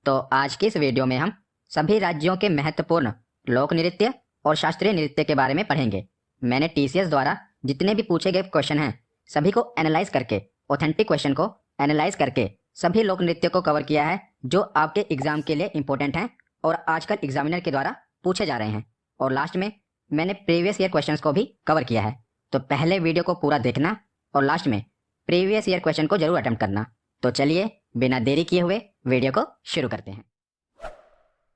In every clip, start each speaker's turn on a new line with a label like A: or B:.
A: तो आज की इस वीडियो में हम सभी राज्यों के महत्वपूर्ण लोक नृत्य और शास्त्रीय नृत्य के बारे में पढ़ेंगे। मैंने टीसीएस द्वारा जितने भी पूछे गए क्वेश्चन हैं सभी को एनालाइज करके, ऑथेंटिक क्वेश्चन को एनालाइज करके सभी लोक नृत्य को कवर किया है जो आपके एग्जाम के लिए इंपॉर्टेंट हैं और आजकल एग्जामिनर के द्वारा पूछे जा रहे हैं। और लास्ट में मैंने प्रीवियस ईयर क्वेश्चंस को भी कवर किया है। तो पहले वीडियो को पूरा देखना और लास्ट में प्रीवियस ईयर क्वेश्चन को जरूर अटेम्प्ट करना। तो चलिए बिना देरी किए हुए वीडियो को शुरू करते हैं।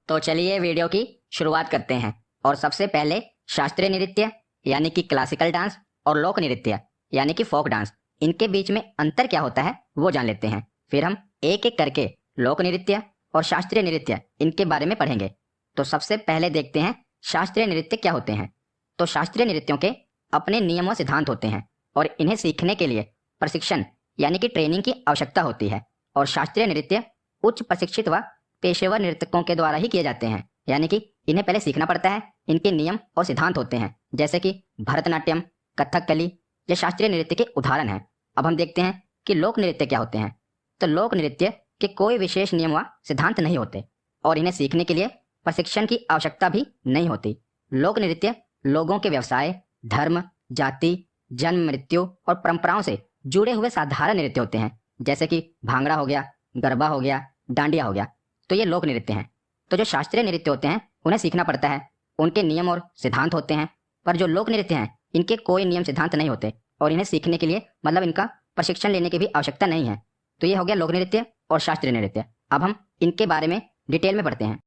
A: तो चलिए वीडियो की शुरुआत करते हैं और सबसे पहले शास्त्रीय नृत्य यानी कि क्लासिकल डांस और लोक नृत्य यानी कि फोक डांस, इनके बीच में अंतर क्या होता है वो जान लेते हैं। फिर हम एक एक करके लोक नृत्य और शास्त्रीय नृत्य इनके बारे में पढ़ेंगे। तो सबसे पहले देखते हैं शास्त्रीय नृत्य क्या होते हैं। तो शास्त्रीय नृत्यों के अपने नियम व सिद्धांत होते हैं और इन्हें सीखने के लिए प्रशिक्षण यानी कि ट्रेनिंग की आवश्यकता होती है। और शास्त्रीय नृत्य उच्च प्रशिक्षित व पेशेवर नृतकों के द्वारा ही किए जाते हैं, यानी कि इन्हें पहले सीखना पड़ता है। इनके नियम और सिद्धांत होते हैं जैसे कि भरतनाट्यम, कथकली, ये शास्त्रीय नृत्य के उदाहरण हैं। अब हम देखते हैं कि लोक नृत्य क्या होते हैं। तो लोक नृत्य के कोई विशेष नियम व सिद्धांत नहीं होते और इन्हें सीखने के लिए प्रशिक्षण की आवश्यकता भी नहीं होती। लोक नृत्य लोगों के व्यवसाय, धर्म, जाति, जन्म, मृत्यु और परंपराओं से जुड़े हुए साधारण नृत्य होते हैं जैसे कि भांगड़ा हो गया, गरबा हो गया, डांडिया हो गया। तो ये लोक नृत्य हैं। तो जो शास्त्रीय नृत्य होते हैं उन्हें सीखना पड़ता है, उनके नियम और सिद्धांत होते हैं। पर जो लोक नृत्य हैं इनके कोई नियम सिद्धांत नहीं होते और इन्हें सीखने के लिए मतलब इनका प्रशिक्षण लेने की भी आवश्यकता नहीं है। तो ये हो गया लोक नृत्य और शास्त्रीय नृत्य। अब हम इनके बारे में डिटेल में पढ़ते हैं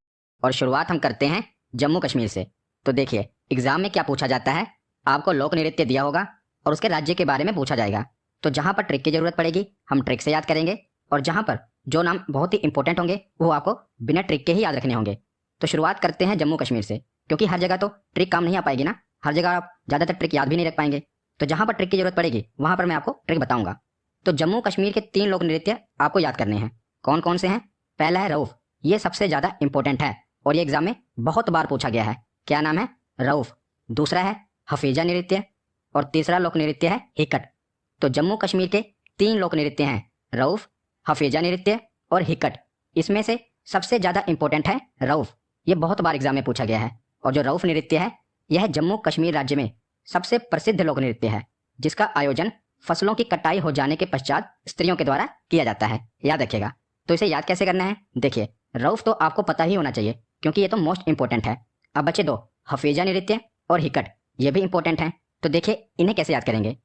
A: और शुरुआत हम करते हैं जम्मू कश्मीर से। तो देखिए एग्जाम में क्या पूछा जाता है, आपको लोक नृत्य दिया होगा और उसके राज्य के बारे में पूछा जाएगा। तो जहां पर ट्रिक की जरूरत पड़ेगी हम ट्रिक से याद करेंगे और जहां पर जो नाम बहुत ही इंपॉर्टेंट होंगे वो आपको बिना ट्रिक के ही याद रखने होंगे। तो शुरुआत करते हैं जम्मू कश्मीर से, क्योंकि हर जगह तो ट्रिक काम नहीं आ पाएगी ना, हर जगह आप ज़्यादातर ट्रिक याद भी नहीं रख पाएंगे। तो जहां पर ट्रिक की जरूरत पड़ेगी वहां पर मैं आपको ट्रिक बताऊंगा। तो जम्मू कश्मीर के 3 लोक नृत्य आपको याद करने हैं। कौन कौन से हैं? पहला है रऊफ, ये सबसे ज़्यादा इंपॉर्टेंट है और ये एग्जाम में बहुत बार पूछा गया है। क्या नाम है? रऊफ। दूसरा है हफीजा नृत्य और तीसरा लोक नृत्य है हिकट। तो जम्मू कश्मीर के 3 लोक नृत्य हैं, रऊफ, हफीजा नृत्य और हिकट। इसमें से सबसे ज़्यादा इंपॉर्टेंट है रऊफ, ये बहुत बार एग्जाम में पूछा गया है। और जो रऊफ नृत्य है यह जम्मू कश्मीर राज्य में सबसे प्रसिद्ध लोक नृत्य है जिसका आयोजन फसलों की कटाई हो जाने के पश्चात स्त्रियों के द्वारा किया जाता है। याद रखिएगा। तो इसे याद कैसे करना है? देखिए रऊफ तो आपको पता ही होना चाहिए क्योंकि ये तो मोस्ट इंपॉर्टेंट है। अब बचे 2, हफीजा नृत्य और हिकट, ये भी इंपॉर्टेंट हैं। तो देखिए इन्हें कैसे याद करेंगे।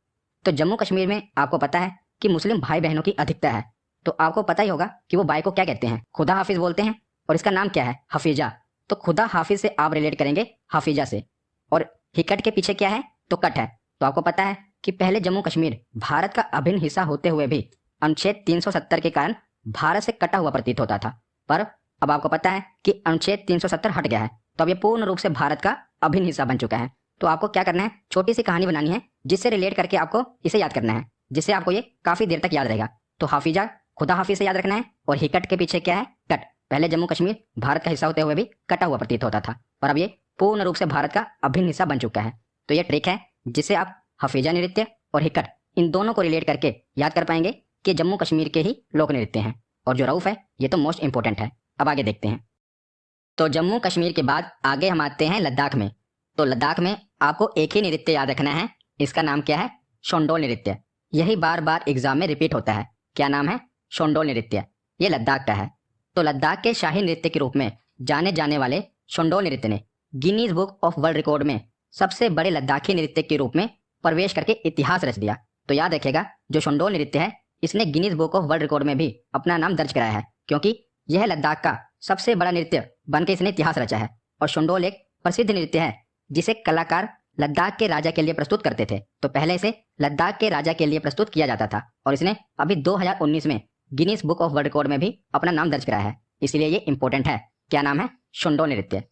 A: तो जम्मू कश्मीर में आपको पता है कि मुस्लिम भाई बहनों की अधिकता है, तो आपको पता ही होगा कि वो भाई को क्या कहते हैं? खुदा हाफिज बोलते हैं और इसका नाम क्या है? हफीजा। तो खुदा हाफिज से आप रिलेट करेंगे हफीजा से। और हिकट के पीछे क्या है? तो कट है। तो आपको पता है कि पहले जम्मू कश्मीर भारत का अभिन्न हिस्सा होते हुए भी अनुच्छेद 370 के कारण भारत से कटा हुआ प्रतीत होता था, पर अब आपको पता है कि अनुच्छेद 370 हट गया है, तो अब ये पूर्ण रूप से भारत का अभिन्न हिस्सा बन चुका है। तो आपको क्या करना है, छोटी सी कहानी बनानी है जिससे रिलेट करके आपको इसे याद करना है, जिससे आपको ये काफी देर तक याद रहेगा। तो हाफिजा खुदा हाफिज से याद रखना है और हिकट के पीछे क्या है? कट। पहले जम्मू कश्मीर भारत का हिस्सा होते हुए भी कटा हुआ प्रतीत होता था, पर अब ये पूर्ण रूप से भारत का अभिन्न हिस्सा बन चुका है। तो ये ट्रिक है जिससे आप हफीजा नृत्य और हिकट इन दोनों को रिलेट करके याद कर पाएंगे कि जम्मू कश्मीर के ही लोक नृत्य हैं। और जो रऊफ है ये तो मोस्ट इंपॉर्टेंट है। अब आगे देखते हैं। तो जम्मू कश्मीर के बाद आगे हम आते हैं लद्दाख में। तो लद्दाख में आपको एक ही नृत्य याद रखना है, इसका नाम क्या है? शोंडोल नृत्य। यही बार बार एग्जाम में रिपीट होता है। क्या नाम है? शोंडोल नृत्य। ये लद्दाख का है। तो लद्दाख के शाही नृत्य के रूप में जाने जाने वाले शोंडोल नृत्य ने Guinness book of world record में सबसे बड़े लद्दाखी नृत्य के रूप में प्रवेश करके इतिहास रच दिया। तो याद रखिएगा जो शोंडोल नृत्य है इसने Guinness book of world record में भी अपना नाम दर्ज कराया है, क्योंकि यह लद्दाख का सबसे बड़ा नृत्य बनकर इसने इतिहास रचा है। और शोंडोल एक प्रसिद्ध नृत्य है जिसे कलाकार लद्दाख के राजा के लिए प्रस्तुत करते थे। तो पहले इसे लद्दाख के राजा के लिए प्रस्तुत किया जाता था और इसने अभी 2019 में Guinness book of world record में भी अपना नाम दर्ज कराया है, इसलिए ये इंपॉर्टेंट है। क्या नाम है? शोंडोल नृत्य।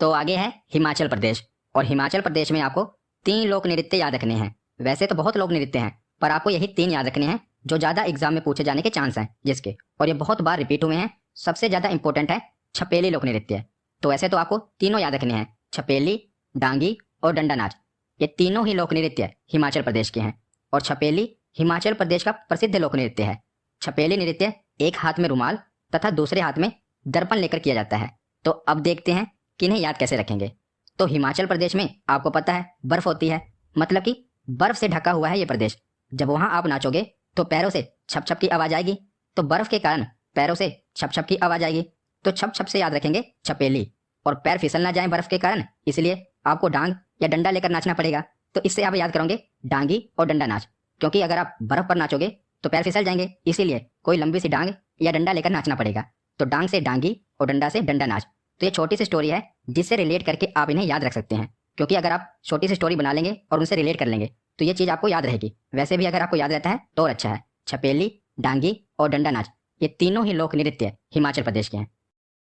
A: तो आगे है हिमाचल प्रदेश। और हिमाचल प्रदेश में आपको 3 लोक नृत्य याद रखने हैं। वैसे तो बहुत लोक नृत्य हैं पर आपको यही 3 याद रखने हैं जो ज्यादा एग्जाम में पूछे जाने के चांस हैं जिसके, और ये बहुत बार रिपीट हुए हैं। सबसे ज्यादा इंपॉर्टेंट है छपेली लोक नृत्य। तो ऐसे तो आपको तीनों याद रखने हैं, छपेली, डांगी और डंडा नाच। ये तीनों ही लोक नृत्य हिमाचल प्रदेश के हैं और छपेली हिमाचल प्रदेश का प्रसिद्ध लोक नृत्य है। छपेली नृत्य एक हाथ में रुमाल तथा दूसरे हाथ में दर्पण लेकर किया जाता है। तो अब देखते हैं कि इन्हें याद कैसे रखेंगे। तो हिमाचल प्रदेश में आपको पता है बर्फ होती है, मतलब कि बर्फ से ढका हुआ है ये प्रदेश। जब वहां आप नाचोगे तो पैरों से छप छप की आवाज आएगी, तो बर्फ के कारण पैरों से छप छप की आवाज आएगी। तो छप छप से याद रखेंगे छपेली, और पैर फिसल ना जाए बर्फ के कारण, इसलिए आपको डांग या डंडा लेकर नाचना पड़ेगा। तो इससे आप याद करोगे डांगी और डंडा नाच, क्योंकि अगर आप बर्फ पर नाचोगे तो पैर फिसल जाएंगे, इसीलिए कोई लंबी सी डांग या डंडा लेकर नाचना पड़ेगा। तो डांग से डांगी और डंडा से डंडा नाच। तो ये छोटी सी स्टोरी है जिससे रिलेट करके आप इन्हें याद रख सकते हैं, क्योंकि अगर आप छोटी सी स्टोरी बना लेंगे और उनसे रिलेट कर लेंगे तो ये चीज़ आपको याद रहेगी। वैसे भी अगर आपको याद रहता है तो और अच्छा है। छपेली, डांगी और डंडा नाच, ये तीनों ही लोक नृत्य हिमाचल प्रदेश के हैं।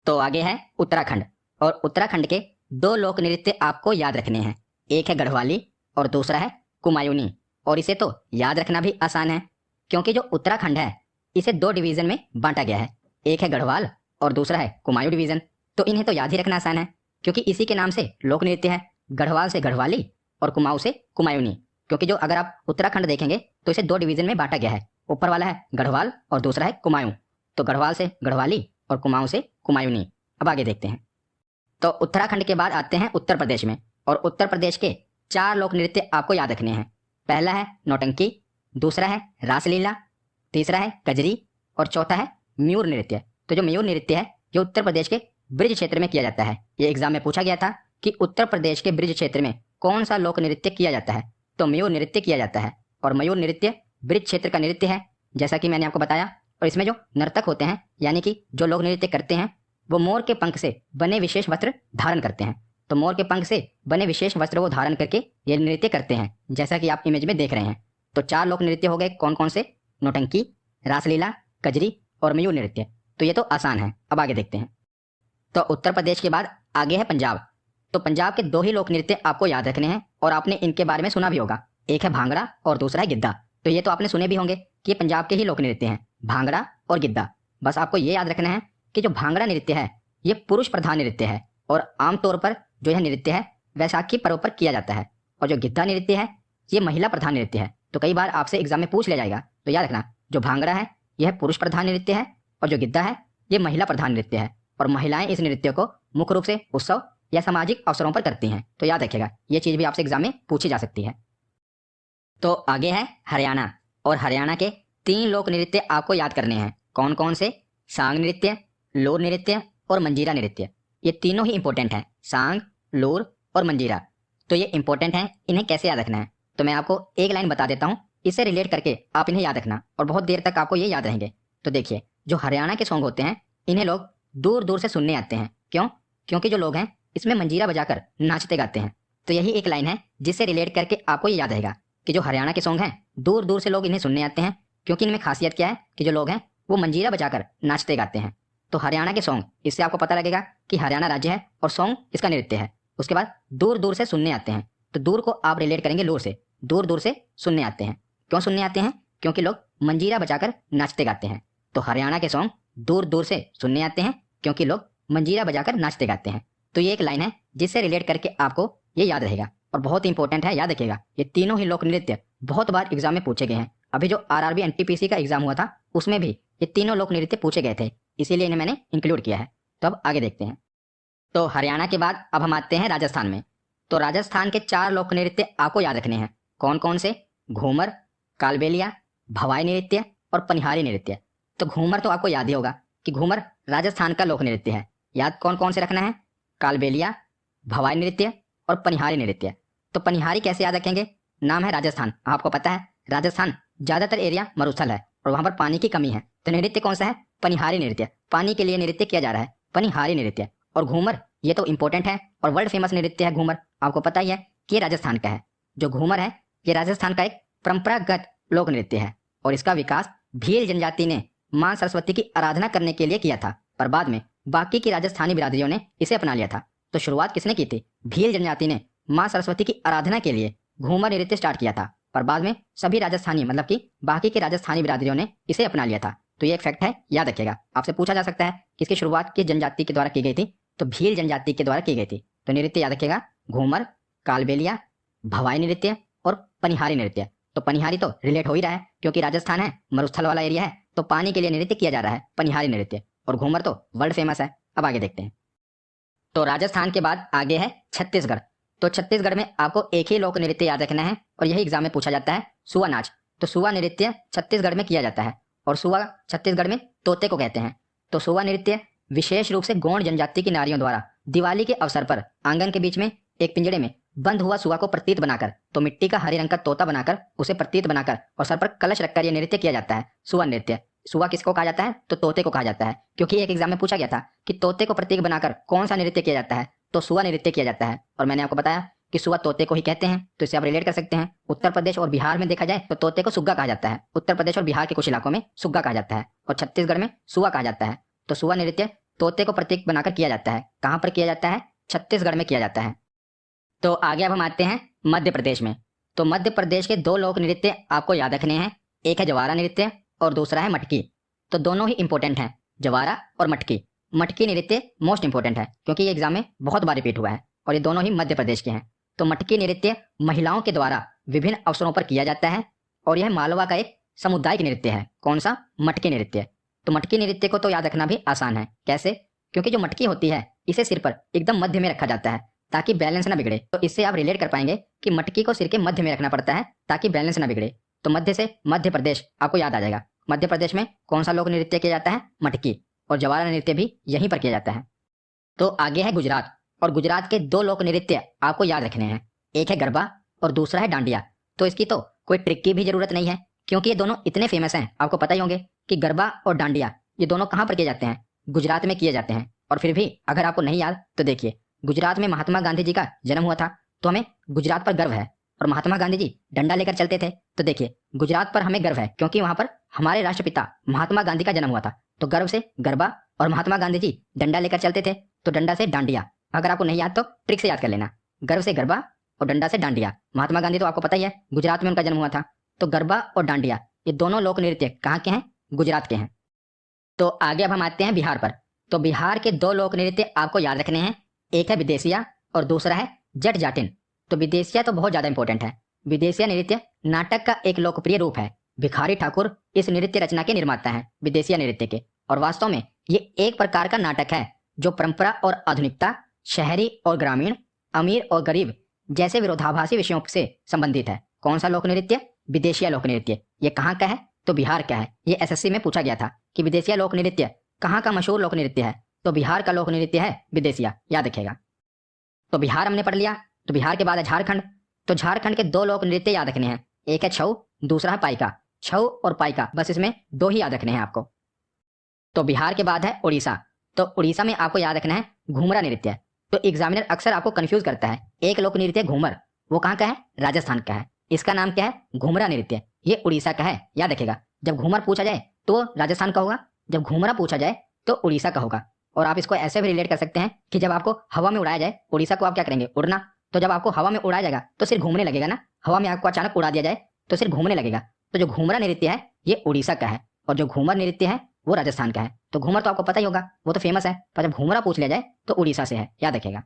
A: तो आगे है उत्तराखंड, और उत्तराखंड के 2 लोक नृत्य आपको याद रखने हैं। एक है गढ़वाली और दूसरा है कुमायूनी। और इसे तो याद रखना भी आसान है, क्योंकि जो उत्तराखंड है इसे 2 डिवीजन में बांटा गया है। एक है गढ़वाल और दूसरा है कुमायूं डिवीजन। तो इन्हें तो याद ही रखना आसान है, क्योंकि इसी के नाम से लोक नृत्य है। गढ़वाल से गढ़वाली और कुमाऊं से कुमायूनी। क्योंकि जो अगर आप उत्तराखंड देखेंगे तो इसे 2 डिवीजन में बांटा गया है। ऊपर वाला है गढ़वाल और दूसरा है कुमायूं। तो गढ़वाल से गढ़वाली और कुमाऊं से कुमायूनी। अब आगे देखते हैं। तो उत्तराखंड के बाद आते हैं उत्तर प्रदेश में, और उत्तर प्रदेश के 4 लोक नृत्य आपको याद रखने हैं। पहला है नौटंकी, दूसरा है रासलीला, तीसरा है कजरी और चौथा है मयूर नृत्य। तो जो मयूर नृत्य है ये उत्तर प्रदेश के ब्रिज क्षेत्र में किया जाता है। ये एग्जाम में पूछा गया था कि उत्तर प्रदेश के ब्रिज क्षेत्र में कौन सा लोक नृत्य किया जाता है, तो मयूर नृत्य किया जाता है। और मयूर नृत्य ब्रिज क्षेत्र का नृत्य है, जैसा कि मैंने आपको बताया। और इसमें जो नर्तक होते हैं, यानी कि जो लोग नृत्य करते हैं, वो मोर के पंख से बने विशेष वस्त्र धारण करते हैं। तो मोर के पंख से बने विशेष वस्त्र वो धारण करके ये नृत्य करते हैं, जैसा कि आप इमेज में देख रहे हैं। तो 4 लोक नृत्य हो गए, कौन कौन से? नौटंकी, रासलीला, कजरी और मयूर नृत्य। तो ये तो आसान है। अब आगे देखते हैं। तो उत्तर प्रदेश के बाद आगे है पंजाब। तो पंजाब के 2 ही लोक नृत्य आपको याद रखने हैं, और आपने इनके बारे में सुना भी होगा। एक है भांगड़ा और दूसरा है गिद्धा। तो ये तो आपने सुने भी होंगे कि ये पंजाब के ही लोक नृत्य हैं, भांगड़ा और गिद्धा। बस आपको ये याद रखना है कि जो भांगड़ा नृत्य है ये पुरुष प्रधान नृत्य है, और आमतौर पर जो यह नृत्य है वैसाखी पर्व पर किया जाता है। और जो गिद्धा नृत्य है ये महिला प्रधान नृत्य है। तो कई बार आपसे एग्जाम में पूछ लिया जाएगा, तो याद रखना जो भांगड़ा है यह पुरुष प्रधान नृत्य है, और जो गिद्धा है ये महिला प्रधान नृत्य है। और महिलाएं इस नृत्य को मुख्य रूप से उत्सव या सामाजिक अवसरों पर करती हैं। तो याद रखिएगा, ये चीज भी आपसे एग्जाम में पूछी जा सकती है। तो आगे है हरियाणा, और हरियाणा के 3 लोक नृत्य आपको याद करने हैं। कौन कौन से? सांग नृत्य, लोर नृत्य और मंजीरा नृत्य। ये तीनों ही इंपॉर्टेंट हैं, सांग, लोर और मंजीरा। तो ये इंपॉर्टेंट हैं, इन्हें कैसे याद रखना है? तो मैं आपको एक लाइन बता देता हूँ, इससे रिलेट करके आप इन्हें याद रखना, और बहुत देर तक आपको ये याद रहेंगे। तो देखिए, जो हरियाणा के सॉन्ग होते हैं इन्हें लोग दूर दूर से सुनने आते हैं। क्यों? क्योंकि जो लोग हैं इसमें मंजीरा बजाकर नाचते गाते हैं। तो यही एक लाइन है जिससे रिलेट करके आपको ये याद रहेगा कि जो हरियाणा के सॉन्ग हैं दूर दूर से लोग इन्हें सुनने आते हैं, क्योंकि इनमें खासियत क्या है कि जो लोग हैं वो मंजीरा बजाकर नाचते गाते हैं। तो हरियाणा के सॉन्ग, इससे आपको पता लगेगा कि हरियाणा राज्य है और सॉन्ग इसका नृत्य है। उसके बाद दूर दूर से सुनने आते हैं, तो दूर को आप रिलेट करेंगे लोर से। दूर दूर से सुनने आते हैं। क्यों सुनने आते हैं? क्योंकि लोग मंजीरा बजाकर नाचते गाते हैं। तो हरियाणा के सॉन्ग दूर दूर से सुनने आते हैं क्योंकि लोग मंजीरा बजाकर नाचते गाते हैं। तो ये एक लाइन है जिससे रिलेट करके आपको ये याद रहेगा, और बहुत इंपॉर्टेंट है, याद रखिएगा। ये तीनों ही लोक नृत्य बहुत बार एग्जाम में पूछे गए हैं। अभी जो आरआरबी एनटीपीसी का एग्जाम हुआ था उसमें भी ये तीनों लोक नृत्य पूछे गए थे, इसीलिए इन्हें मैंने इंक्लूड किया है। तो अब आगे देखते हैं। तो हरियाणा के बाद अब हम आते हैं राजस्थान में। तो राजस्थान के 4 लोक नृत्य आपको याद रखने हैं। कौन कौन से? घूमर, कालबेलिया, भवाई नृत्य और पनिहारी नृत्य। तो घूमर तो आपको याद ही होगा कि घूमर राजस्थान का लोक नृत्य है। याद कौन कौन से रखना है? कालबेलिया, भवाई नृत्य और पनिहारी नृत्य। तो पनिहारी कैसे याद रखेंगे? नाम है राजस्थान, आपको पता है राजस्थान ज्यादातर एरिया मरुस्थल है और वहां पर पानी की कमी है। तो नृत्य कौन सा है? पनिहारी नृत्य। पानी के लिए नृत्य किया जा रहा है, पनिहारी नृत्य। और घूमर ये तो इंपॉर्टेंट है और वर्ल्ड फेमस नृत्य है घूमर, आपको पता ही है कि ये राजस्थान का है। जो घूमर है ये राजस्थान का एक परंपरागत लोक नृत्य है, और इसका विकास भील जनजाति ने मां सरस्वती की आराधना करने के लिए किया था, पर बाद में बाकी की राजस्थानी बिरादरियों ने इसे अपना लिया था। तो शुरुआत किसने की थी? भील जनजाति ने मां सरस्वती की आराधना के लिए घूमर नृत्य स्टार्ट किया था, पर बाद में सभी राजस्थानी मतलब कि बाकी की राजस्थानी बिरादरियों ने इसे अपना लिया था। तो ये एक फैक्ट है, याद रखिएगा। आपसे पूछा जा सकता है कि इसकी शुरुआत किस जनजाति के द्वारा की गई थी? तो भील जनजाति के द्वारा की गई थी। तो नृत्य याद रखिएगा, घूमर, कालबेलिया, भवाई नृत्य और पनिहारी नृत्य। तो पनिहारी तो रिलेट हो ही रहा है क्योंकि राजस्थान है, मरुस्थल वाला एरिया है, तो पानी के लिए नृत्य किया जा रहा है, पनिहारी नृत्य। और घूमर तो वर्ल्ड फेमस है। अब आगे देखते हैं। तो राजस्थान के बाद आगे है छत्तीसगढ़। तो छत्तीसगढ़ में आपको एक ही लोक नृत्य याद रखना है और यही एग्जाम में पूछा जाता है, सुआ नाच। तो सुआ नृत्य छत्तीसगढ़ में किया जाता है और सुआ छत्तीसगढ़ में तोते को कहते हैं। तो सुआ नृत्य विशेष रूप से गोंड जनजाति की नारियों द्वारा दिवाली के अवसर पर आंगन के बीच में एक पिंजड़े में बंद हुआ सुआ को प्रतीक बनाकर, तो मिट्टी का हरे रंग का तोता बनाकर उसे प्रतीक बनाकर और सर पर कलश रखकर यह नृत्य किया जाता है, सुआ नृत्य। सुआ किसको कहा जाता है? तो तोते को कहा जाता है, क्योंकि एक एग्जाम में पूछा गया था कि तोते को प्रतीक बनाकर कौन सा नृत्य किया जाता है, तो सुआ नृत्य किया जाता है। और मैंने आपको बताया कि सुआ तोते को ही कहते हैं, तो इससे आप रिलेट कर सकते हैं। उत्तर प्रदेश और बिहार में देखा जाए तो तोते को सुग्गा कहा जाता है। उत्तर प्रदेश और बिहार के कुछ इलाकों में सुग्गा कहा जाता है और छत्तीसगढ़ में सुआ कहा जाता है। तो सुआ नृत्य तोते को प्रतीक बनाकर किया जाता है। कहाँ पर किया जाता है? छत्तीसगढ़ में किया जाता है। तो आगे अब हम आते हैं मध्य प्रदेश में। तो मध्य प्रदेश के दो लोक नृत्य आपको याद रखने हैं, एक है जवारा नृत्य और दूसरा है मटकी। तो दोनों ही इंपॉर्टेंट हैं, जवारा और मटकी। मटकी नृत्य मोस्ट इंपॉर्टेंट है क्योंकि ये एग्जाम में बहुत बार रिपीट हुआ है और ये दोनों ही मध्य प्रदेश के हैं। तो मटकी नृत्य महिलाओं के द्वारा विभिन्न अवसरों पर किया जाता है और यह मालवा का एक सामुदायिक नृत्य है। कौन सा? मटकी नृत्य। तो मटकी नृत्य को तो याद रखना भी आसान है। कैसे? क्योंकि जो मटकी होती है इसे सिर पर एकदम मध्य में रखा जाता है ताकि बैलेंस ना बिगड़े। तो इससे आप रिलेट कर पाएंगे कि मटकी को सिर के मध्य में रखना पड़ता है ताकि बैलेंस ना बिगड़े। तो मध्य से मध्य प्रदेश आपको याद आ जाएगा। मध्य प्रदेश में कौन सा लोक नृत्य किया जाता है? मटकी। और जवारा नृत्य भी यहीं पर किया जाता है। तो आगे है गुजरात और गुजरात के दो लोक नृत्य आपको याद रखने हैं, एक है गरबा और दूसरा है डांडिया। तो इसकी तो कोई ट्रिक की भी जरूरत नहीं है क्योंकि ये दोनों इतने फेमस हैं, आपको पता ही होंगे कि गरबा और डांडिया ये दोनों कहाँ पर किए जाते हैं? गुजरात में किए जाते हैं। और फिर भी अगर आपको नहीं याद तो देखिए, गुजरात में महात्मा गांधी जी का जन्म हुआ था तो हमें गुजरात पर गर्व है। और महात्मा गांधी जी डंडा लेकर चलते थे, तो देखिए गुजरात पर हमें गर्व है क्योंकि वहां पर हमारे राष्ट्रपिता महात्मा गांधी का जन्म हुआ था। तो गर्व से गरबा और महात्मा गांधी जी डंडा लेकर चलते थे तो डंडा से डांडिया। अगर आपको नहीं याद तो ट्रिक से याद कर लेना, गर्व से गरबा और डंडा से डांडिया। महात्मा गांधी तो आपको पता ही है, गुजरात में उनका जन्म हुआ था। तो गरबा और डांडिया ये दोनों लोक नृत्य कहाँ के हैं? गुजरात के हैं। तो आगे अब हम आते हैं बिहार पर। तो बिहार के दो लोक नृत्य आपको याद रखने हैं, एक है विदेशिया और दूसरा है जट जाटिन। तो विदेशिया तो बहुत ज्यादा इंपॉर्टेंट है। विदेशिया नृत्य नाटक का एक लोकप्रिय रूप है। भिखारी ठाकुर इस नृत्य रचना के निर्माता हैं, विदेशिया नृत्य के। और वास्तव में ये एक प्रकार का नाटक है जो परंपरा और आधुनिकता, शहरी और ग्रामीण, अमीर और गरीब जैसे विरोधाभासी विषयों से संबंधित है। कौन सा लोक नृत्य? विदेशिया लोक नृत्य। ये कहाँ का है? तो बिहार का है। ये एसएससी में पूछा गया था कि विदेशिया लोक नृत्य कहाँ का मशहूर लोक नृत्य है, तो बिहार का लोक नृत्य है विदेशिया, याद रखिएगा। तो बिहार हमने पढ़ लिया। तो बिहार के बाद है झारखंड। तो झारखंड के दो लोक नृत्य याद रखने हैं, एक है छऊ, दूसरा है पाइका। छऊ और पाइका, बस इसमें दो ही याद रखने हैं आपको। तो बिहार के बाद है उड़ीसा। तो उड़ीसा में आपको याद रखना है घूमरा नृत्य। तो एग्जामिनर अक्सर आपको कंफ्यूज करता है, एक लोक नृत्य घूमर वो कहाँ का है? राजस्थान का है। इसका नाम क्या है? घूमरा नृत्य। ये उड़ीसा का है, याद रखेगा। जब घूमर पूछा जाए तो राजस्थान का होगा, जब घूमरा पूछा जाए तो उड़ीसा का होगा। और आप इसको ऐसे भी रिलेट कर सकते हैं कि जब आपको हवा में उड़ाया जाए, उड़ीसा को आप क्या करेंगे? उड़ना। तो जब आपको हवा में उड़ाया जाएगा तो सिर घूमने लगेगा ना, हवा में आपको अचानक उड़ा दिया जाए तो सिर घूमने लगेगा। तो जो घूमरा नृत्य है ये उड़ीसा का है और जो घूमर नृत्य है वो राजस्थान का है। तो घूमर तो आपको पता ही होगा, वो तो फेमस है, पर जब घूमरा पूछ लिया जाए तो उड़ीसा से है, याद रखेगा।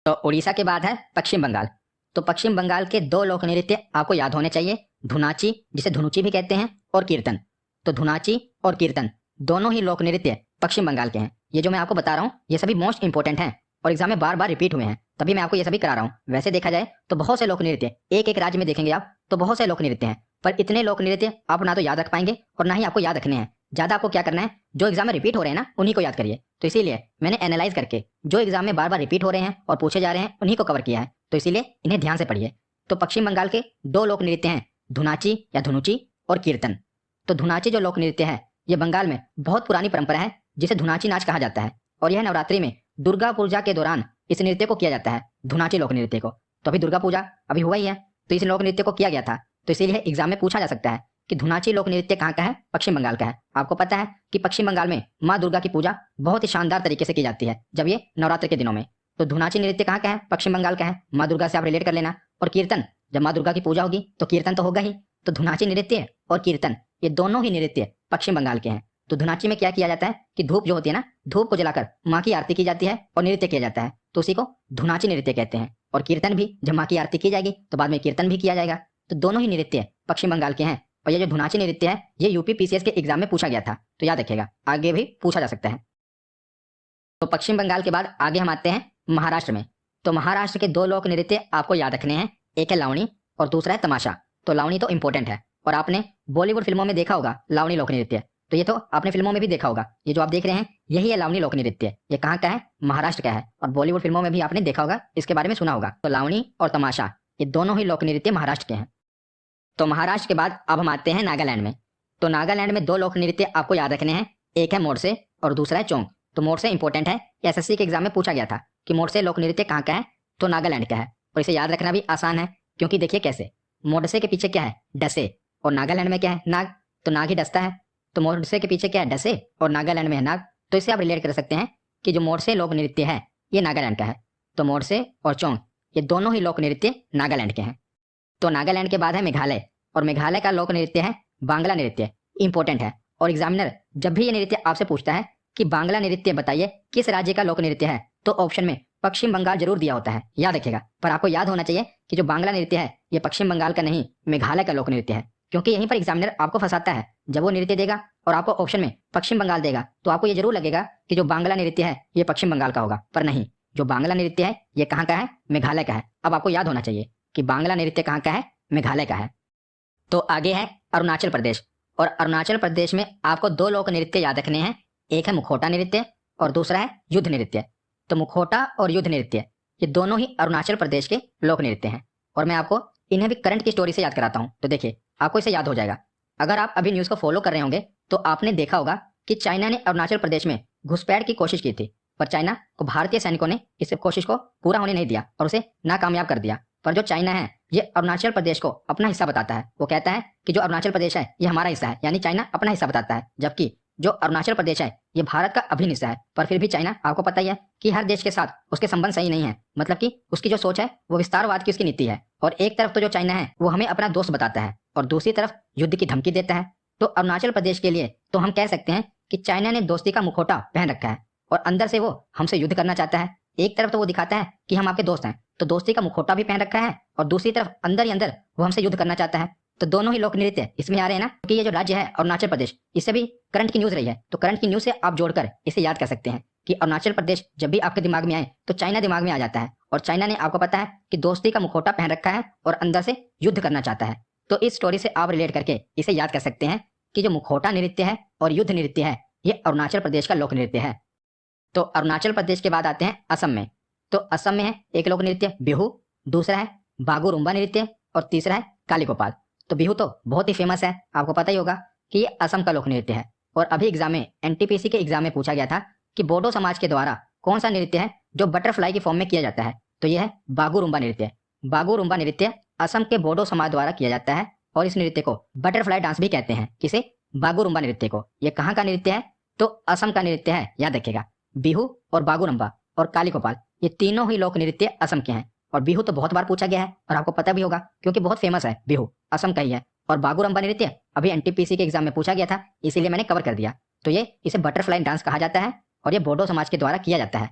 A: तो उड़ीसा के बाद है पश्चिम बंगाल। तो पश्चिम बंगाल के दो लोक नृत्य आपको याद होने चाहिए, धुनाची जिसे धुनुची भी कहते हैं और कीर्तन। तो धुनाची और कीर्तन दोनों ही लोक नृत्य पश्चिम बंगाल के हैं। ये जो मैं आपको बता रहा हूँ ये सभी मोस्ट इंपॉर्टेंट हैं और एग्जाम में बार बार रिपीट हुए हैं, तभी मैं आपको ये सभी करा रहा हूँ। वैसे देखा जाए तो बहुत से लोक नृत्य एक एक राज्य में देखेंगे आप तो बहुत से लोक नृत्य हैं, पर इतने लोक नृत्य आप ना तो याद रख पाएंगे और ना ही आपको याद रखने हैं। ज्यादा आपको क्या करना है, जो एग्जाम में रिपीट हो रहे हैं ना उन्हीं को याद करिए। तो इसीलिए मैंने एनालाइज करके जो एग्जाम में बार बार रिपीट हो रहे हैं और पूछे जा रहे हैं उन्हीं को कवर किया है, तो इसीलिए इन्हें ध्यान से पढ़िए। तो पश्चिम बंगाल के दो लोक नृत्य हैं, धुनाची या धुनुची और कीर्तन। तो धुनाची जो लोक नृत्य है ये बंगाल में बहुत पुरानी परंपरा है जिसे धुनाची नाच कहा जाता है और यह नवरात्रि में दुर्गा पूजा के दौरान इस नृत्य को किया जाता है, धुनाची लोक नृत्य को। तो अभी दुर्गा पूजा अभी हुआ ही है तो इस लोक नृत्य को किया गया था, तो इसीलिए एग्जाम में पूछा जा सकता है कि धुनाची लोक नृत्य कहाँ का है? पश्चिम बंगाल का है। आपको पता है कि पश्चिम बंगाल में माँ दुर्गा की पूजा बहुत ही शानदार तरीके से की जाती है जब ये नवरात्र के दिनों में। तो धुनाची नृत्य कहाँ का है? पश्चिम बंगाल का है। माँ दुर्गा से आप रिलेट कर लेना। और कीर्तन, जब माँ दुर्गा की पूजा होगी तो कीर्तन तो होगा ही। तो धुनाची नृत्य और कीर्तन ये दोनों ही नृत्य पश्चिम बंगाल के हैं। तो धुनाची में क्या किया जाता है कि धूप जो होती है ना, धूप को जलाकर माँ की आरती की जाती है और नृत्य किया जाता है, तो उसी को धुनाची नृत्य कहते हैं। और कीर्तन भी जब माँ की आरती की जाएगी तो बाद में कीर्तन भी किया जाएगा। तो दोनों ही नृत्य पश्चिम बंगाल के हैं और ये जो धुनाची नृत्य है ये यूपी पीसीएस के एग्जाम में पूछा गया था, तो याद रखिएगा, आगे भी पूछा जा सकता है। तो पश्चिम बंगाल के बाद आगे हम आते हैं महाराष्ट्र में। तो महाराष्ट्र के दो लोक नृत्य आपको याद रखने हैं, एक है लावणी और दूसरा है तमाशा। तो लावणी तो इंपॉर्टेंट है और आपने बॉलीवुड फिल्मों में देखा होगा लावणी लोक नृत्य, तो ये तो आपने फिल्मों में भी देखा होगा। ये जो आप देख रहे हैं यही है लावणी लोक नृत्य। ये कहाँ का है? महाराष्ट्र का है और बॉलीवुड फिल्मों में भी आपने देखा होगा, इसके बारे में सुना होगा। तो लावणी और तमाशा ये दोनों ही लोक नृत्य महाराष्ट्र के हैं। तो महाराष्ट्र के बाद अब हम आते हैं नागालैंड में। तो नागालैंड में दो लोक नृत्य आपको याद रखने हैं, एक है मोरसे और दूसरा है चोंग। तो मोरसे इंपॉर्टेंट है, एसएससी के एग्जाम में पूछा गया था कि मोरसे लोक नृत्य कहाँ का है, तो नागालैंड का है। और इसे याद रखना भी आसान है, क्योंकि देखिए कैसे, मोरसे के पीछे क्या है? डसे, और नागालैंड में क्या है? नाग, तो नाग ही डसता है। तो मोरसे के पीछे क्या है? डसे, और नागालैंड में है नाग। तो इससे आप रिलेट कर सकते हैं कि जो मोरसे लोक नृत्य है ये नागालैंड का है। तो मोरसे और चोंग ये दोनों ही लोक नृत्य नागालैंड के हैं। तो नागालैंड के बाद है मेघालय, और मेघालय का लोक नृत्य है बांग्ला नृत्य। इंपॉर्टेंट है, और एग्जामिनर जब भी ये नृत्य आपसे पूछता है कि बांग्ला नृत्य बताइए किस राज्य का लोक नृत्य है, तो ऑप्शन में पश्चिम बंगाल जरूर दिया होता है, याद रखिएगा। पर आपको याद होना चाहिए कि जो बांग्ला नृत्य है ये पश्चिम बंगाल का नहीं, मेघालय का लोक नृत्य है। क्योंकि यहीं पर एग्जामिनर आपको फंसाता है, जब वो नृत्य देगा और आपको ऑप्शन में पश्चिम बंगाल देगा तो आपको ये जरूर लगेगा कि जो बांग्ला नृत्य है ये पश्चिम बंगाल का होगा, पर नहीं, जो बांग्ला नृत्य है ये कहाँ का है? मेघालय का है। अब आपको याद होना चाहिए कि बांग्ला नृत्य कहाँ का है? मेघालय का है। तो आगे है अरुणाचल प्रदेश, और अरुणाचल प्रदेश में आपको दो लोक नृत्य याद रखने हैं, एक है मुखौटा नृत्य और दूसरा है युद्ध नृत्य। तो मुखौटा और युद्ध नृत्य ये दोनों ही अरुणाचल प्रदेश के लोक नृत्य हैं, और मैं आपको इन्हें भी करंट की स्टोरी से याद कराता हूँ। तो देखिए आपको इसे याद हो जाएगा। अगर आप अभी न्यूज़ को फॉलो कर रहे होंगे तो आपने देखा होगा कि चाइना ने अरुणाचल प्रदेश में घुसपैठ की कोशिश की थी, पर चाइना को भारतीय सैनिकों ने इस कोशिश को पूरा होने नहीं दिया और उसे नाकामयाब कर दिया। पर जो चाइना है ये अरुणाचल प्रदेश को अपना हिस्सा बताता है। वो कहता है कि जो अरुणाचल प्रदेश है ये हमारा हिस्सा है, यानी चाइना अपना हिस्सा बताता है, जबकि जो अरुणाचल प्रदेश है ये भारत का अभिन्न हिस्सा है। पर फिर भी चाइना, आपको पता ही है कि हर देश के साथ उसके संबंध सही नहीं है, मतलब कि उसकी जो सोच है वो विस्तारवाद की उसकी नीति है। और एक तरफ तो जो चाइना है वो हमें अपना दोस्त बताता है और दूसरी तरफ युद्ध की धमकी देता है। तो अरुणाचल प्रदेश के लिए तो हम कह सकते हैं कि चाइना ने दोस्ती का मुखौटा पहन रखा है और अंदर से वो हमसे युद्ध करना चाहता है। एक तरफ तो वो दिखाता है कि हम आपके दोस्त हैं, तो दोस्ती का मुखौटा भी पहन रखा है, और दूसरी तरफ अंदर ही अंदर वो हमसे युद्ध करना चाहता है। तो दोनों ही लोक नृत्य इसमें आ रहे हैं ना, क्योंकि ये जो राज्य है अरुणाचल प्रदेश, इससे भी करंट की न्यूज रही है। तो करंट की न्यूज से आप जोड़कर इसे याद कर सकते हैं कि अरुणाचल प्रदेश जब भी आपके दिमाग में आए तो चाइना दिमाग में आ जाता है, और चाइना ने, आपको पता है कि दोस्ती का मुखौटा पहन रखा है और अंदर से युद्ध करना चाहता है। तो इस स्टोरी से आप रिलेट करके इसे याद कर सकते हैं कि जो मुखौटा नृत्य है और युद्ध नृत्य है ये अरुणाचल प्रदेश का लोक नृत्य है। तो अरुणाचल प्रदेश के बाद आते हैं असम में। तो असम में है एक लोक नृत्य बिहू, दूसरा है बागुरुम्बा नृत्य और तीसरा है कालीगोपाल। तो बिहू तो बहुत ही फेमस है, आपको पता ही होगा कि ये असम का लोक नृत्य है। और अभी एग्जाम में, एनटीपीसी के एग्जाम में पूछा गया था कि बोडो समाज के द्वारा कौन सा नृत्य है जो बटरफ्लाई की फॉर्म में किया जाता है, तो यह है बागुरुम्बा नृत्य। बागुरुम्बा नृत्य असम के बोडो समाज द्वारा किया जाता है और इस नृत्य को बटरफ्लाई डांस भी कहते हैं। किसे? बागुरुम्बा नृत्य को। ये कहाँ का नृत्य है? तो असम का नृत्य है, याद रखिएगा। बिहू और बागुरुम्बा और कालीगोपाल ये तीनों ही लोक नृत्य असम के हैं। और बिहू तो बहुत बार पूछा गया है और आपको पता भी होगा क्योंकि बहुत फेमस है, बिहू असम का ही है। और बागुरुम्बा नृत्य अभी एनटीपीसी के एग्जाम में पूछा गया था, इसीलिए मैंने कवर कर दिया। तो ये इसे बटरफ्लाई डांस कहा जाता है और ये बोडो समाज के द्वारा किया जाता है।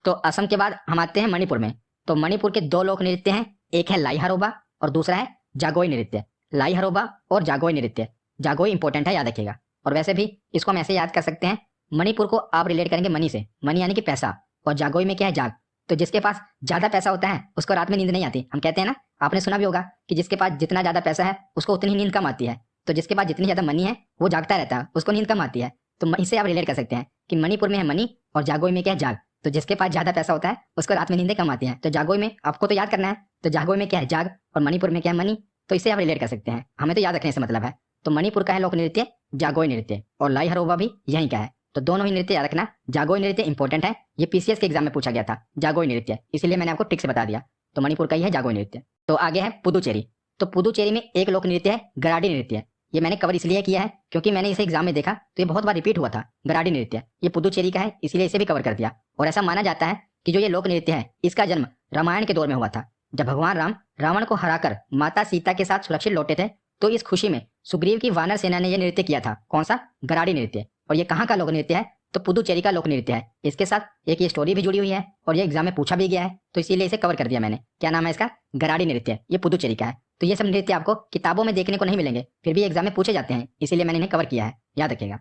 A: तो असम के बाद हम आते हैं मणिपुर में। तो मणिपुर के दो लोक नृत्य हैं, एक है लाई हरोबा और दूसरा है जागोई नृत्य। लाई हरोबा और जागोई नृत्य, जागोई इंपॉर्टेंट है, याद रखिएगा। और वैसे भी इसको हम ऐसे याद कर सकते हैं, मणिपुर को आप रिलेट करेंगे मनी से, मनी यानी कि पैसा, और जागोई में क्या है? जाग। तो जिसके पास ज्यादा पैसा होता है उसको रात में नींद नहीं आती। हम कहते हैं ना, आपने सुना भी होगा कि जिसके पास जितना ज्यादा पैसा है उसको उतनी ही नींद कम आती है। तो जिसके पास जितनी ज्यादा मनी है वो जागता रहता है, उसको नींद कम आती है। तो इससे आप रिलेट कर सकते हैं कि मणिपुर में है मनी और जागोई में क्या है? जाग। तो जिसके पास ज्यादा पैसा होता है उसको रात में नींदें कम आती हैं। तो जागोई में आपको तो याद करना है, तो जागोई में क्या है? जाग, और मणिपुर में क्या है? मनी। तो इससे आप रिलेट कर सकते हैं, हमें तो याद रखने से मतलब है। तो मणिपुर का है लोक नृत्य जागोई नृत्य और लाई हरोबा भी यहीं का है। तो दोनों ही नृत्य याद रखना। जागोई नृत्य इंपॉर्टेंट है, ये पीसीएस के एग्जाम में पूछा गया था, जागोई नृत्य, इसीलिए मैंने आपको टिक से बता दिया। तो मणिपुर का ही है जागोई नृत्य। तो आगे है पुदुचेरी। तो पुदुचेरी में एक लोक नृत्य है गराडी नृत्य। ये मैंने कवर इसलिए किया है क्योंकि मैंने इसे एग्जाम में देखा तो ये बहुत बार रिपीट हुआ था। गराडी नृत्य ये पुदुचेरी का है, इसीलिए इसे भी कवर कर दिया। और ऐसा माना जाता है कि जो ये लोक नृत्य है इसका जन्म रामायण के दौर में हुआ था, जब भगवान राम रावण को हराकर माता सीता के साथ सुरक्षित लौटे थे। तो इस खुशी में सुग्रीव की वानर सेना ने यह नृत्य किया था। कौन सा? गराडी नृत्य। और ये कहाँ का लोक नृत्य है? तो पुदुचेरी का लोक नृत्य है। इसके साथ एक ये स्टोरी भी जुड़ी हुई है और ये एग्जाम में पूछा भी गया है, तो इसीलिए इसे कवर कर दिया मैंने। क्या नाम है इसका? गराडी नृत्य। ये पुदुचेरी का है। तो ये सब नृत्य आपको किताबों में देखने को नहीं मिलेंगे, फिर भी एग्जाम में पूछे जाते हैं, इसीलिए मैंने इन्हें कवर किया है, याद रखिएगा।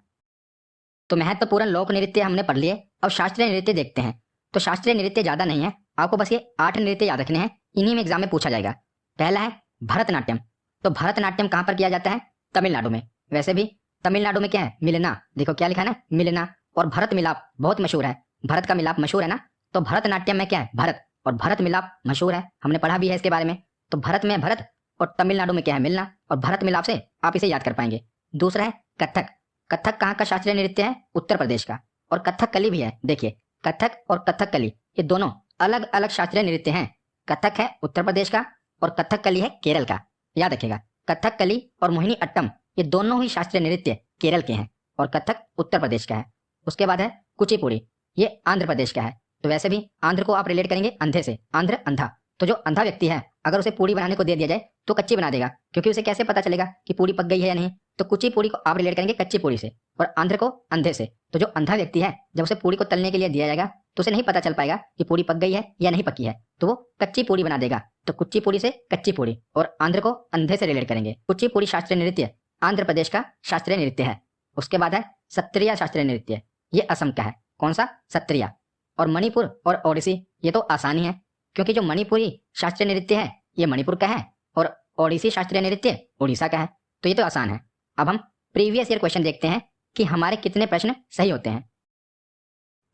A: तो महत्वपूर्ण लोक नृत्य हमने पढ़ लिए, अब शास्त्रीय नृत्य देखते हैं। तो शास्त्रीय नृत्य ज्यादा नहीं है, आपको बस ये 8 नृत्य याद रखने हैं, इन्हीं में एग्जाम में पूछा जाएगा। पहला है भरतनाट्यम। तो भरतनाट्यम कहाँ पर किया जाता है? तमिलनाडु में। वैसे भी तमिलनाडु में क्या है? मिलना। देखो क्या लिखा है ना, मिलना। और भरत मिलाप बहुत मशहूर है, भरत का मिलाप मशहूर है ना, तो भरतनाट्यम में क्या है? भरत। और भरत मिलाप मशहूर है, हमने पढ़ा भी है इसके बारे में। तो भरत में भरत और तमिलनाडु में क्या है? मिलना। और भरत मिलाप से आप इसे याद कर पाएंगे। दूसरा है कथक। कथक कहाँ का शास्त्रीय नृत्य है? उत्तर प्रदेश का। और कथकली भी है। देखिए कथक और कथकली ये दोनों अलग अलग शास्त्रीय नृत्य हैं। कथक है उत्तर प्रदेश का और कथकली है केरल का, याद रखिएगा। कथकली और मोहिनी अट्टम ये दोनों ही शास्त्रीय नृत्य केरल के हैं और कथक उत्तर प्रदेश का है। उसके बाद है कुचिपुड़ी, ये आंध्र प्रदेश का है। तो वैसे भी आंध्र को आप रिलेट करेंगे अंधे से, आंध्र अंधा। तो जो अंधा व्यक्ति है अगर उसे पूड़ी बनाने को दे दिया जाए तो कच्ची बना देगा, क्योंकि उसे कैसे पता चलेगा कि पूड़ी पक गई है या नहीं। तो कुचिपुड़ी को आप रिलेट करेंगे कच्ची पूड़ी से और आंध्र को अंधे से। तो जो अंधा व्यक्ति है जब उसे पूड़ी को तलने के लिए दिया जाएगा तो उसे नहीं पता चल पाएगा कि पूड़ी पक गई है या नहीं पकी है, तो वो कच्ची पूड़ी बना देगा। तो कुचिपुड़ी से कच्ची पूड़ी और आंध्र को अंधे से रिलेट करेंगे। कुचिपुड़ी शास्त्रीय नृत्य आंध्र प्रदेश का शास्त्रीय नृत्य है। उसके बाद है सत्रिया शास्त्रीय नृत्य, ये असम का है। कौन सा? सत्रिया। और मणिपुर और ओडिसी ये तो आसानी है, क्योंकि जो मणिपुरी शास्त्रीय नृत्य है ये मणिपुर का है और ओडिसी शास्त्रीय नृत्य उड़ीसा का है, तो ये तो आसान है। अब हम प्रीवियस ईयर क्वेश्चन देखते हैं कि हमारे कितने प्रश्न सही होते हैं।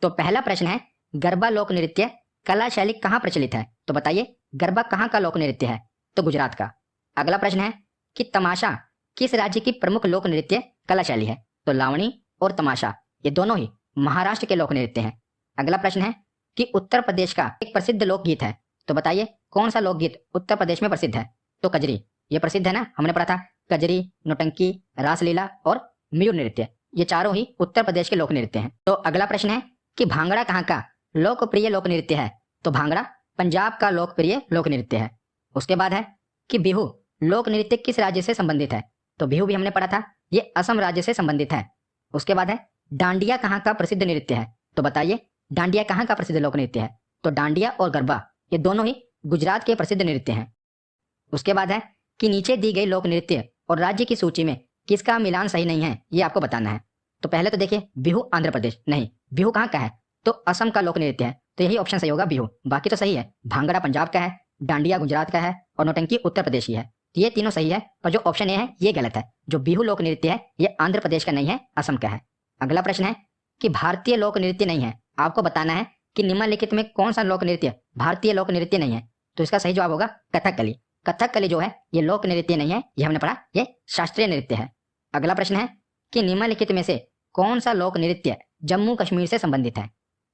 A: तो पहला प्रश्न है गरबा लोक नृत्य कला शैली कहाँ प्रचलित है? तो बताइए गरबा कहाँ का लोक नृत्य है? तो गुजरात का। अगला प्रश्न है कि तमाशा किस राज्य की प्रमुख लोक नृत्य कला शैली है? तो लावणी और तमाशा ये दोनों ही महाराष्ट्र के लोक नृत्य हैं। अगला प्रश्न है कि उत्तर प्रदेश का एक प्रसिद्ध लोकगीत है, तो बताइए कौन सा लोकगीत उत्तर प्रदेश में प्रसिद्ध है? तो कजरी, ये प्रसिद्ध है ना, हमने पढ़ा था। कजरी, नौटंकी, रासलीला और मयूर नृत्य ये चारों ही उत्तर प्रदेश के लोक नृत्य हैं। तो अगला प्रश्न है कि भांगड़ा कहाँ का लोकप्रिय लोक नृत्य है? तो भांगड़ा पंजाब का लोकप्रिय लोक नृत्य है। उसके बाद है कि बिहू लोक नृत्य किस राज्य से संबंधित है? तो बिहू भी हमने पढ़ा था, ये असम राज्य से संबंधित है। उसके बाद है डांडिया कहाँ का प्रसिद्ध नृत्य है? तो बताइए डांडिया कहाँ का प्रसिद्ध लोक नृत्य है? तो डांडिया और गरबा ये दोनों ही गुजरात के प्रसिद्ध नृत्य हैं। उसके बाद है कि नीचे दी गई लोक नृत्य और राज्य की सूची में किसका मिलान सही नहीं है, ये आपको बताना है। तो पहले तो देखिए बिहू आंध्र प्रदेश नहीं, बिहू कहाँ का है? तो असम का लोक नृत्य है, तो यही ऑप्शन सही होगा बिहू। बाकी तो सही है, भांगड़ा पंजाब का है, डांडिया गुजरात का है और नौटंकी उत्तर प्रदेश की है। तो ये तीनों सही है, पर जो ऑप्शन ए है ये गलत है। जो बिहू लोक नृत्य है ये आंध्र प्रदेश का नहीं है, असम का है। अगला प्रश्न है कि भारतीय लोक नृत्य नहीं है, आपको बताना है कि निम्नलिखित में कौन सा लोक नृत्य भारतीय लोक नृत्य नहीं है? तो इसका सही जवाब होगा कथकली। कथकली जो है ये लोक नृत्य नहीं है, ये हमने पढ़ा, ये शास्त्रीय नृत्य है। अगला प्रश्न है कि निम्नलिखित में से कौन सा लोक नृत्य जम्मू कश्मीर से संबंधित है?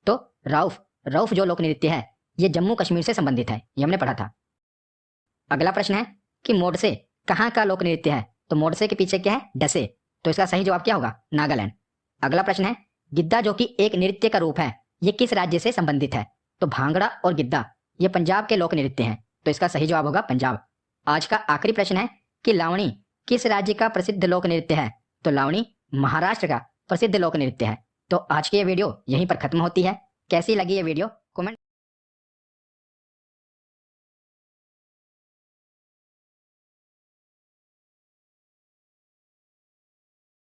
A: तो राउफ, राउफ जो लोक नृत्य है ये जम्मू कश्मीर से संबंधित है, ये हमने पढ़ा था। अगला प्रश्न है कि मोडसे कहाँ का लोक नृत्य है? तो मोडसे के पीछे क्या है? डसे, तो इसका सही जवाब क्या होगा? नागालैंड। अगला प्रश्न है गिद्दा जो कि एक नृत्य का रूप है ये किस राज्य से संबंधित है? तो भांगड़ा और गिद्दा ये पंजाब के लोक नृत्य हैं, तो इसका सही जवाब होगा पंजाब। आज का आखिरी प्रश्न है कि लावणी किस राज्य का प्रसिद्ध लोक नृत्य है? तो लावणी महाराष्ट्र का प्रसिद्ध लोक नृत्य है। तो आज की ये वीडियो यहीं पर खत्म होती है। कैसी लगी ये वीडियो कमेंट